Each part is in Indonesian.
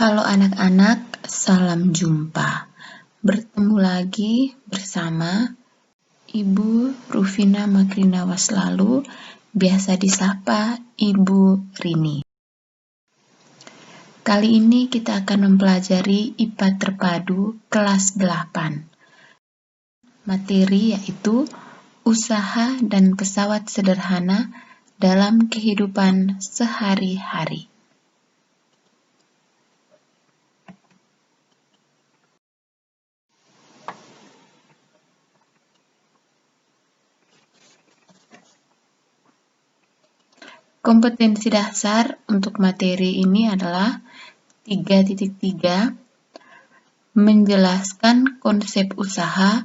Halo anak-anak, salam jumpa. Bertemu lagi bersama Ibu Rufina Makrina Waslalu, biasa disapa Ibu Rini. Kali ini kita akan mempelajari IPA Terpadu kelas 8. Materi yaitu usaha dan pesawat sederhana dalam kehidupan sehari-hari. Kompetensi dasar untuk materi ini adalah 3.3, menjelaskan konsep usaha,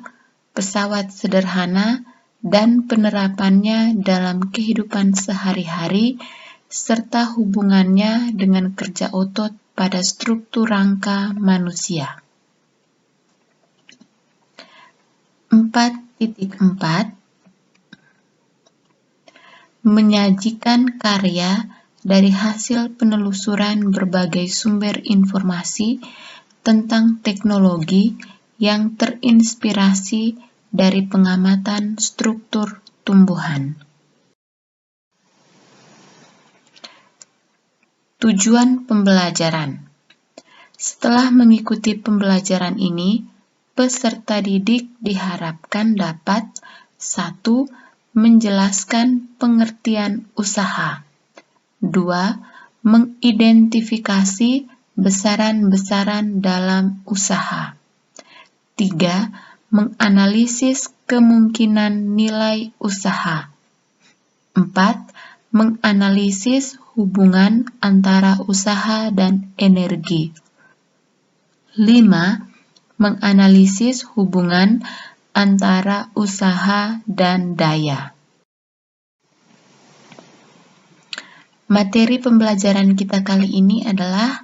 pesawat sederhana, dan penerapannya dalam kehidupan sehari-hari, serta hubungannya dengan kerja otot pada struktur rangka manusia. 4.4 menyajikan karya dari hasil penelusuran berbagai sumber informasi tentang teknologi yang terinspirasi dari pengamatan struktur tumbuhan. Tujuan pembelajaran. Setelah mengikuti pembelajaran ini, peserta didik diharapkan dapat 1. Menjelaskan pengertian usaha. 2. Mengidentifikasi besaran-besaran dalam usaha. 3. Menganalisis kemungkinan nilai usaha. 4. Menganalisis hubungan antara usaha dan energi. 5. Menganalisis hubungan antara usaha dan daya. Materi pembelajaran kita kali ini adalah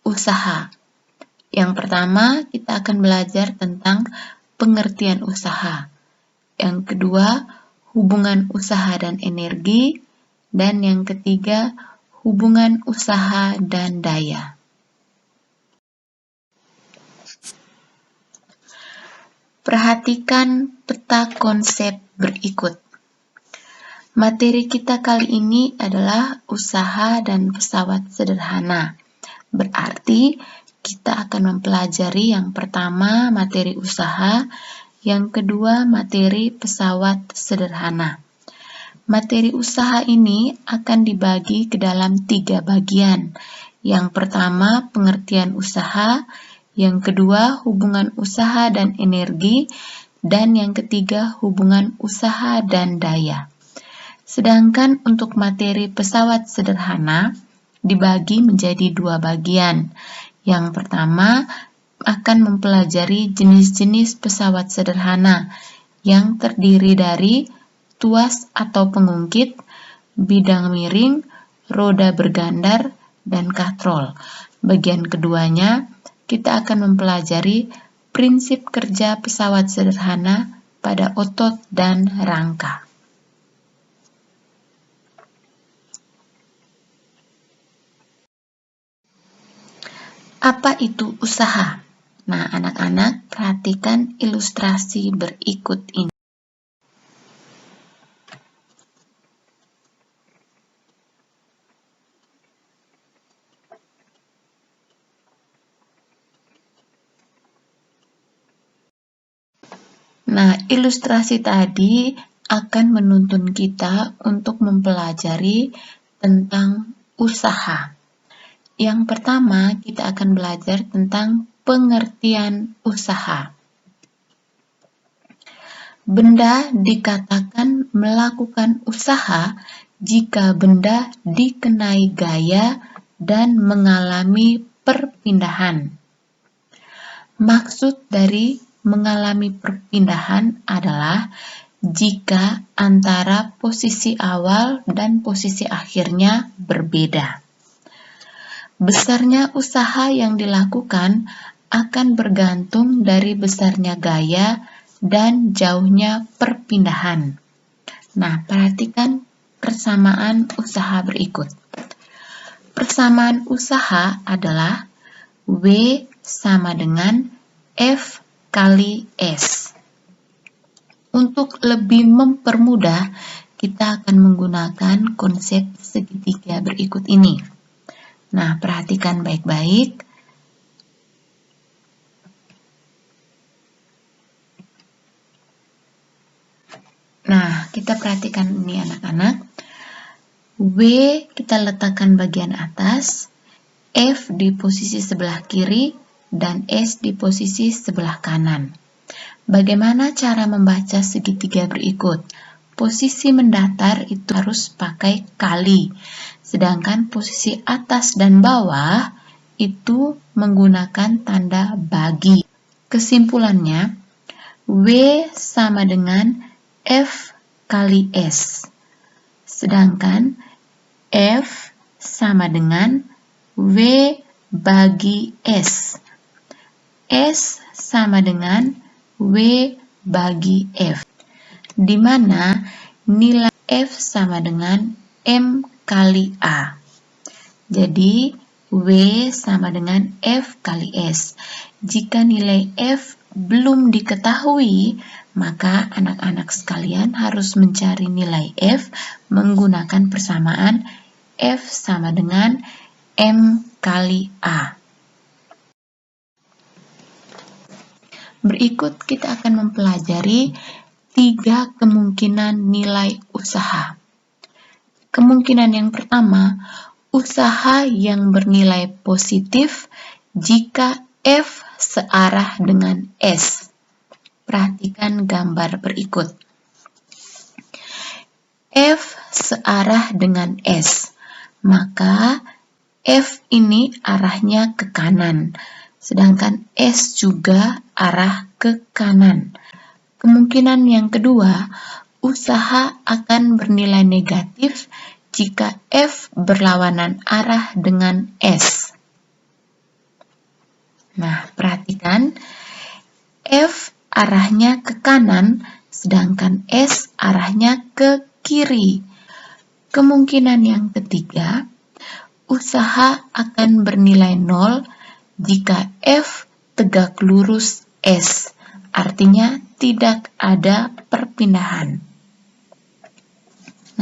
usaha. Yang pertama, kita akan belajar tentang pengertian usaha. Yang kedua, hubungan usaha dan energi. Dan yang ketiga, hubungan usaha dan daya. Perhatikan peta konsep berikut. Materi kita kali ini adalah usaha dan pesawat sederhana. Berarti kita akan mempelajari yang pertama materi usaha, yang kedua materi pesawat sederhana. Materi usaha ini akan dibagi ke dalam 3 bagian. Yang pertama pengertian usaha, yang kedua hubungan usaha dan energi, dan yang ketiga hubungan usaha dan daya. Sedangkan untuk materi pesawat sederhana dibagi menjadi 2 bagian. Yang pertama akan mempelajari jenis-jenis pesawat sederhana yang terdiri dari tuas atau pengungkit, bidang miring, roda bergandar, dan katrol. Bagian keduanya kita akan mempelajari prinsip kerja pesawat sederhana pada otot dan rangka. Apa itu usaha? Nah, anak-anak perhatikan ilustrasi berikut ini. Nah, ilustrasi tadi akan menuntun kita untuk mempelajari tentang usaha. Yang pertama, kita akan belajar tentang pengertian usaha. Benda dikatakan melakukan usaha jika benda dikenai gaya dan mengalami perpindahan. Maksud dari mengalami perpindahan adalah jika antara posisi awal dan posisi akhirnya berbeda. Besarnya usaha yang dilakukan akan bergantung dari besarnya gaya dan jauhnya perpindahan. Nah, perhatikan persamaan usaha berikut. Persamaan usaha adalah W sama dengan F kali S. Untuk lebih mempermudah, kita akan menggunakan konsep segitiga berikut ini. Nah, perhatikan baik-baik. Nah, kita perhatikan ini anak-anak. W kita letakkan bagian atas, F di posisi sebelah kiri, dan S di posisi sebelah kanan. Bagaimana cara membaca segitiga berikut? Posisi mendatar itu harus pakai kali, sedangkan posisi atas dan bawah itu menggunakan tanda bagi. Kesimpulannya, W sama dengan F kali S, sedangkan F sama dengan W bagi S. S sama dengan W bagi F, di mana nilai F sama dengan M kali A. Jadi, W sama dengan F kali S. Jika nilai F belum diketahui, maka anak-anak sekalian harus mencari nilai F menggunakan persamaan F sama dengan M kali A. Berikut kita akan mempelajari 3 kemungkinan nilai usaha. Kemungkinan yang pertama, usaha yang bernilai positif jika F searah dengan S. Perhatikan gambar berikut. F searah dengan S, maka F ini arahnya ke kanan, sedangkan S juga arah ke kanan. Kemungkinan yang kedua, usaha akan bernilai negatif jika F berlawanan arah dengan S. Nah, perhatikan, F arahnya ke kanan, sedangkan S arahnya ke kiri. Kemungkinan yang ketiga, usaha akan bernilai 0 jika F tegak lurus S, artinya tidak ada perpindahan.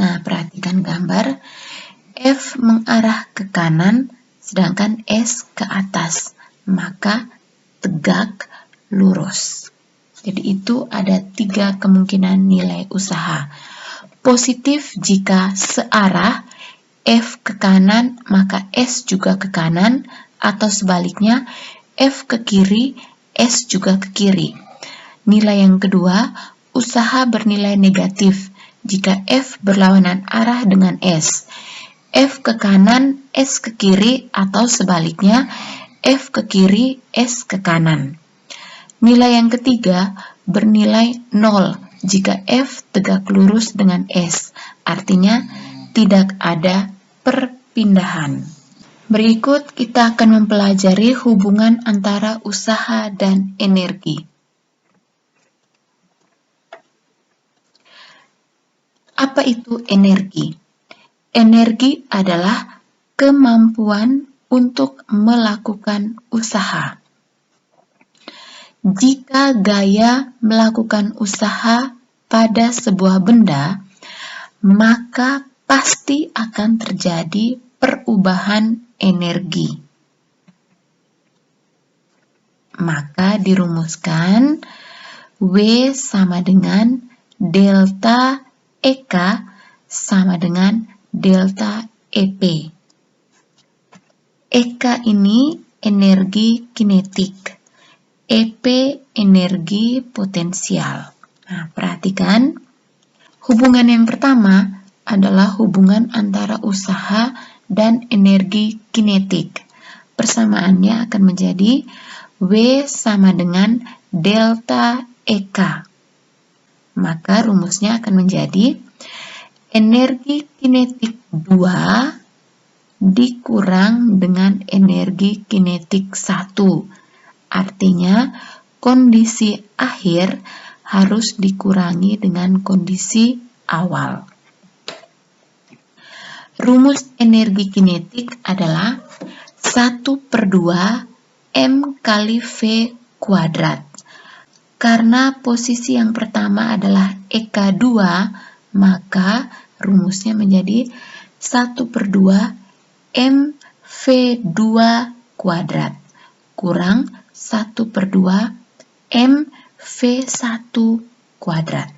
Nah, perhatikan gambar. F mengarah ke kanan, sedangkan S ke atas, maka tegak lurus. Jadi itu ada 3 kemungkinan nilai usaha. Positif jika searah, F ke kanan, maka S juga ke kanan, atau sebaliknya, F ke kiri, S juga ke kiri. Nilai yang kedua, usaha bernilai negatif jika F berlawanan arah dengan S. F ke kanan, S ke kiri, atau sebaliknya, F ke kiri, S ke kanan. Nilai yang ketiga, bernilai 0 jika F tegak lurus dengan S, artinya tidak ada perpindahan. Berikut kita akan mempelajari hubungan antara usaha dan energi. Apa itu energi? Energi adalah kemampuan untuk melakukan usaha. Jika gaya melakukan usaha pada sebuah benda, maka pasti akan terjadi perubahan energi. Maka dirumuskan W sama dengan delta EK sama dengan delta EP. EK ini energi kinetik, EP energi potensial. Nah, perhatikan, hubungan yang pertama adalah hubungan antara usaha dan energi kinetik. Persamaannya akan menjadi W sama dengan delta EK. Maka rumusnya akan menjadi energi kinetik 2 dikurang dengan energi kinetik 1. Artinya, kondisi akhir harus dikurangi dengan kondisi awal. Rumus energi kinetik adalah 1/2 M kali V kuadrat. Karena posisi yang pertama adalah EK2, maka rumusnya menjadi 1/2 MV2 kuadrat kurang 1/2 MV1 kuadrat.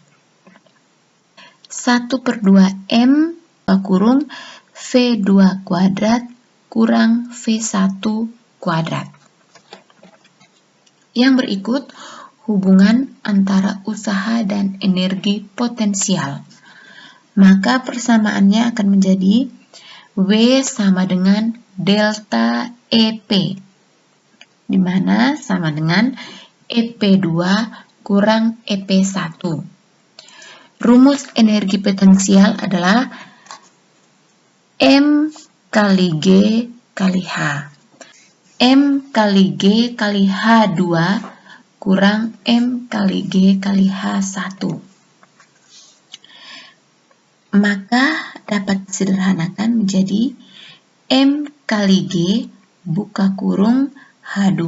1/2 M kurung V2 kuadrat kurang V1 kuadrat. Yang berikut hubungan antara usaha dan energi potensial. Maka persamaannya akan menjadi W sama dengan delta EP, di mana sama dengan EP2 kurang EP1. Rumus energi potensial adalah M kali G kali H. M kali G kali H2 kurang M kali G kali H1. Maka dapat disederhanakan menjadi M kali G buka kurung H2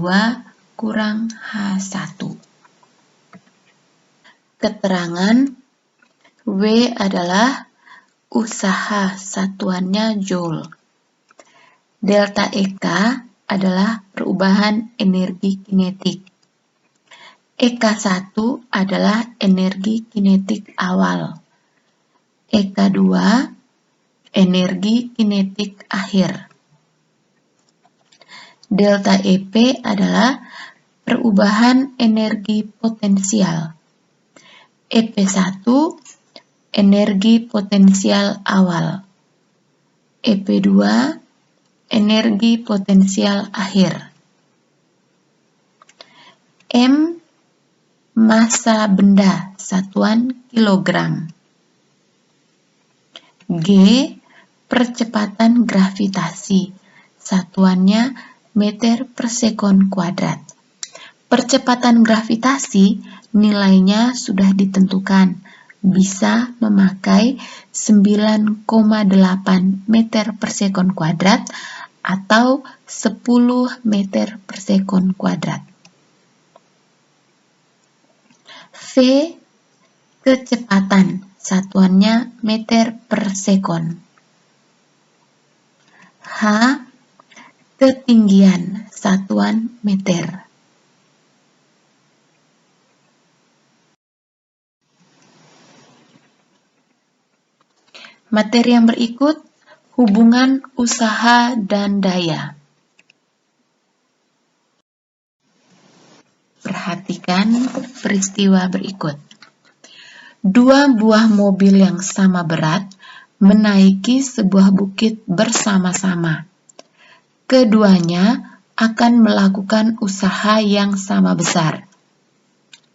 kurang H1. Keterangan W adalah usaha, satuannya joule. Delta EK adalah perubahan energi kinetik. EK1 adalah energi kinetik awal. EK2 energi kinetik akhir. Delta EP adalah perubahan energi potensial. EP1 energi potensial awal. EP2 energi potensial akhir. M massa benda, satuan kilogram. G percepatan gravitasi, satuannya meter per sekon kuadrat. Percepatan gravitasi nilainya sudah ditentukan, bisa memakai 9,8 meter per sekon kuadrat atau 10 meter per sekon kuadrat. V kecepatan, satuannya meter per sekon. H ketinggian, satuan meter. Materi yang berikut, hubungan usaha dan daya. Perhatikan peristiwa berikut. Dua buah mobil yang sama berat menaiki sebuah bukit bersama-sama. Keduanya akan melakukan usaha yang sama besar.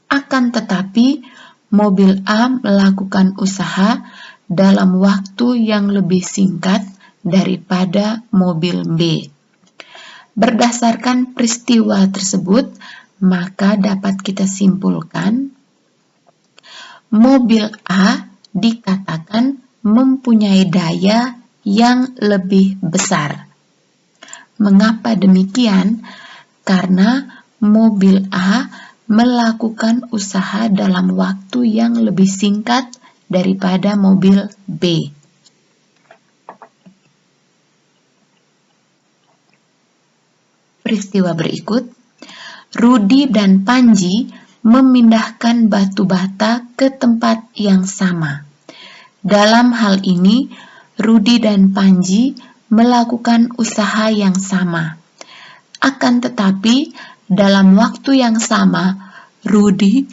Akan tetapi, mobil A melakukan usaha dalam waktu yang lebih singkat daripada mobil B. Berdasarkan peristiwa tersebut, maka dapat kita simpulkan mobil A dikatakan mempunyai daya yang lebih besar. Mengapa demikian? Karena mobil A melakukan usaha dalam waktu yang lebih singkat daripada mobil B. Peristiwa berikut, Rudi dan Panji memindahkan batu bata ke tempat yang sama. Dalam hal ini, Rudi dan Panji melakukan usaha yang sama. Akan tetapi, dalam waktu yang sama, Rudi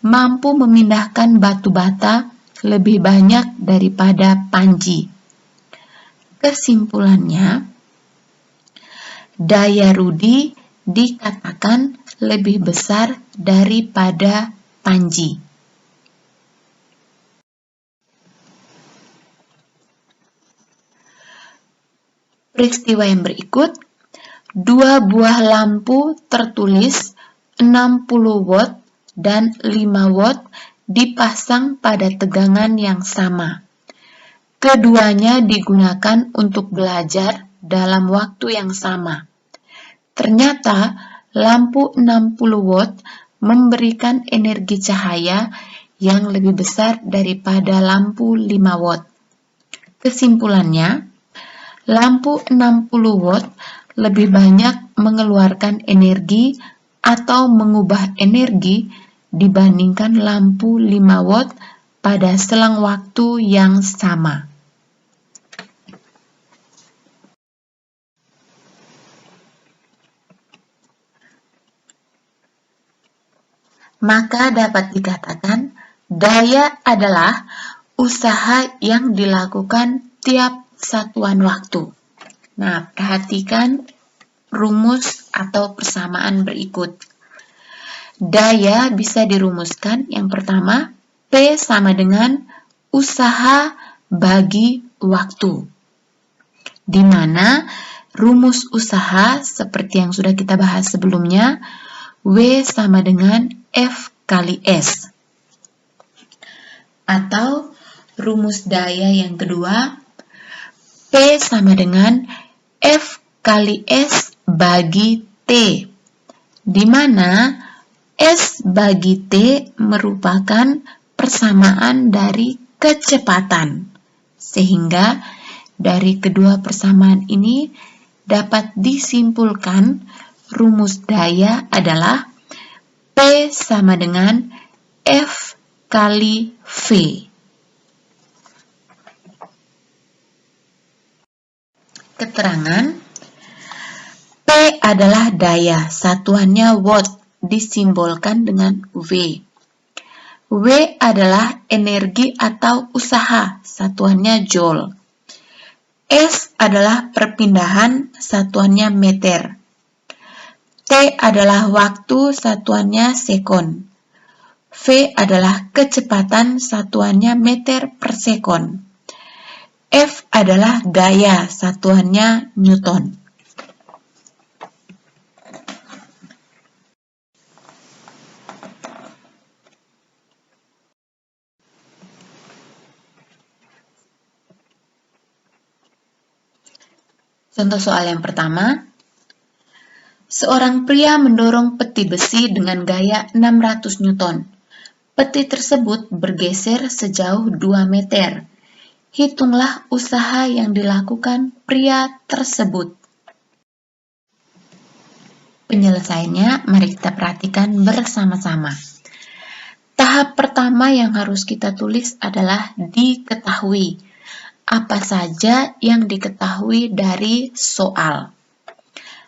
mampu memindahkan batu bata lebih banyak daripada Panji. Kesimpulannya, daya Rudi dikatakan lebih besar daripada Panji. Peristiwa yang berikut, dua buah lampu tertulis 60 watt dan 5 watt dipasang pada tegangan yang sama. Keduanya digunakan untuk belajar dalam waktu yang sama. Ternyata lampu 60 watt memberikan energi cahaya yang lebih besar daripada lampu 5 watt. Kesimpulannya, lampu 60 watt lebih banyak mengeluarkan energi atau mengubah energi dibandingkan lampu 5 watt pada selang waktu yang sama. Maka dapat dikatakan daya adalah usaha yang dilakukan tiap satuan waktu. Nah, perhatikan rumus atau persamaan berikut. Daya bisa dirumuskan yang pertama, P sama dengan usaha bagi waktu. Di mana rumus usaha seperti yang sudah kita bahas sebelumnya, W sama dengan F kali S. Atau rumus daya yang kedua, P sama dengan F kali S bagi T, di mana S bagi T merupakan persamaan dari kecepatan. Sehingga dari kedua persamaan ini dapat disimpulkan rumus daya adalah P sama dengan F kali V. Keterangan, P adalah daya, satuannya watt, disimbolkan dengan W. W adalah energi atau usaha, satuannya joule. S adalah perpindahan, satuannya meter. T adalah waktu, satuannya sekon. V adalah kecepatan, satuannya meter per sekon. F adalah gaya, satuannya newton. Contoh soal yang pertama. Seorang pria mendorong peti besi dengan gaya 600 Newton. Peti tersebut bergeser sejauh 2 meter. Hitunglah usaha yang dilakukan pria tersebut. Penyelesaiannya, mari kita perhatikan bersama-sama. Tahap pertama yang harus kita tulis adalah diketahui. Apa saja yang diketahui dari soal?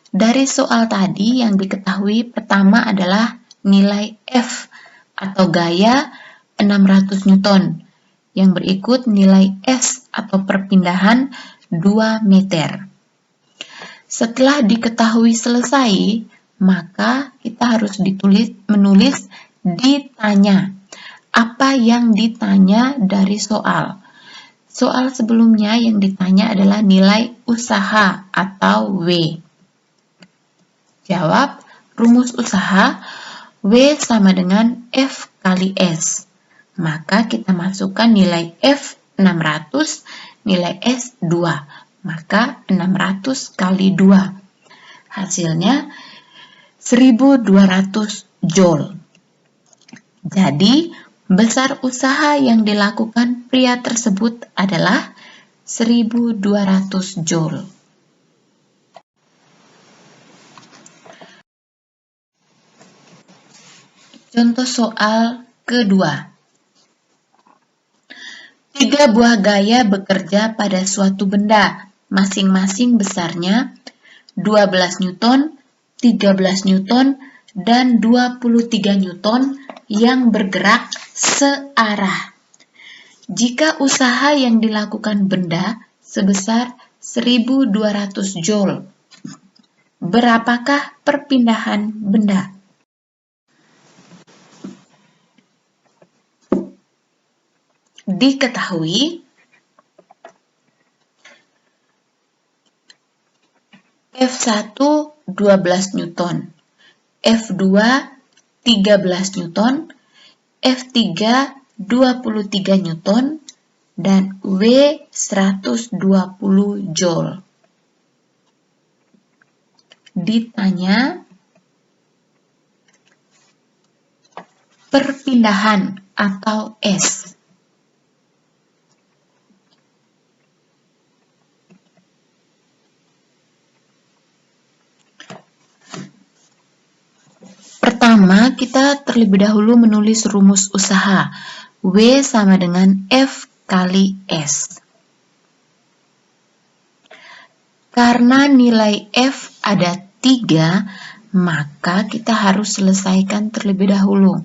Dari soal tadi yang diketahui pertama adalah nilai F atau gaya 600 Newton. Yang berikut nilai S atau perpindahan 2 meter. Setelah diketahui selesai, maka kita harus menulis ditanya. Apa yang ditanya dari soal? Soal sebelumnya yang ditanya adalah nilai usaha atau W. Jawab, rumus usaha W sama dengan F kali S. Maka kita masukkan nilai F 600, nilai S 2. Maka 600 kali 2. Hasilnya 1200 joule. Jadi, besar usaha yang dilakukan pria tersebut adalah 1200 joule. Contoh soal kedua. 3 buah gaya bekerja pada suatu benda, masing-masing besarnya 12 Newton, 13 Newton, dan 23 Newton yang bergerak searah. Jika usaha yang dilakukan benda sebesar 1200 joule, berapakah perpindahan benda? Diketahui F1 12 Newton, F2 13 Newton, F3 23 Newton, dan W 120 Joule. Ditanya perpindahan atau S. Pertama, kita terlebih dahulu menulis rumus usaha. W sama dengan F kali S. Karena nilai F ada 3, maka kita harus selesaikan terlebih dahulu.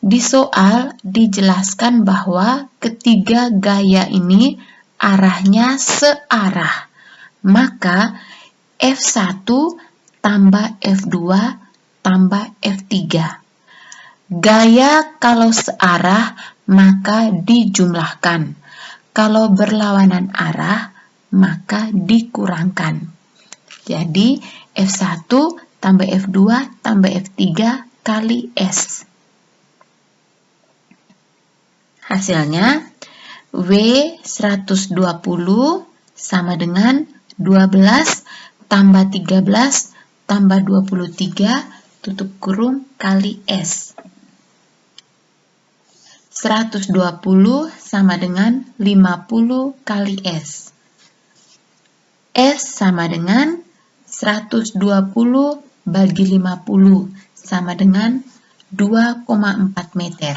Di soal dijelaskan bahwa ketiga gaya ini arahnya searah. Maka F1 tambah F2 tambah F3. Gaya kalau searah maka dijumlahkan. Kalau berlawanan arah maka dikurangkan. Jadi F1 tambah F2 tambah F3 kali S. Hasilnya W 120 sama dengan 12 tambah 13 tambah 23 tutup kurung kali S. 120 sama dengan 50 kali S. S sama dengan 120 bagi 50 sama dengan 2,4 meter.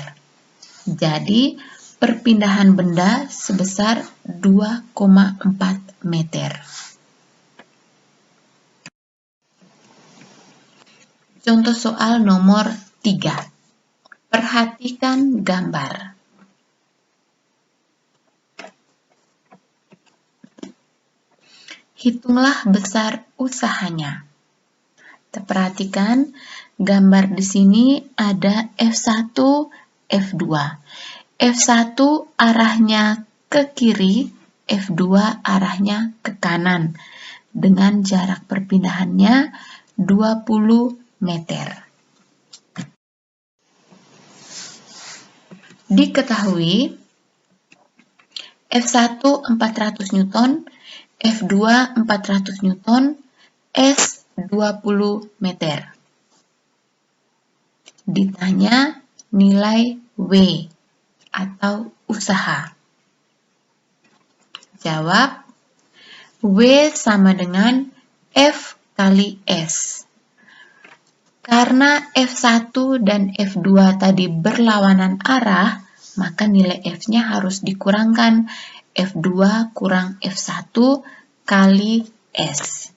Jadi, perpindahan benda sebesar 2,4 meter. Contoh soal nomor 3. Perhatikan gambar. Hitunglah besar usahanya. Perhatikan gambar di sini ada F1, F2. F1 arahnya ke kiri, F2 arahnya ke kanan. Dengan jarak perpindahannya 20 meter. Diketahui F1 400 Newton, F2 400 Newton, S 20 meter. Ditanya nilai W atau usaha. Jawab, W sama dengan F kali S. Karena F1 dan F2 tadi berlawanan arah, maka nilai F-nya harus dikurangkan. F2 kurang F1 kali S.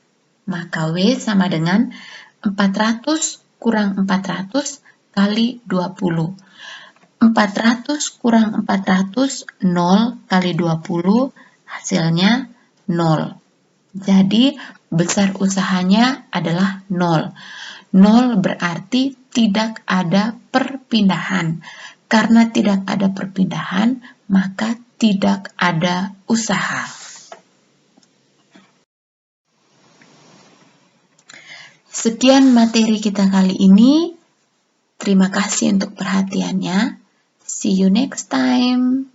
Maka W sama dengan 400 kurang 400 kali 20. 400 kurang 400, 0 kali 20, hasilnya 0. Jadi, besar usahanya adalah 0. 0 berarti tidak ada perpindahan. Karena tidak ada perpindahan, maka tidak ada usaha. Sekian materi kita kali ini. Terima kasih untuk perhatiannya. See you next time.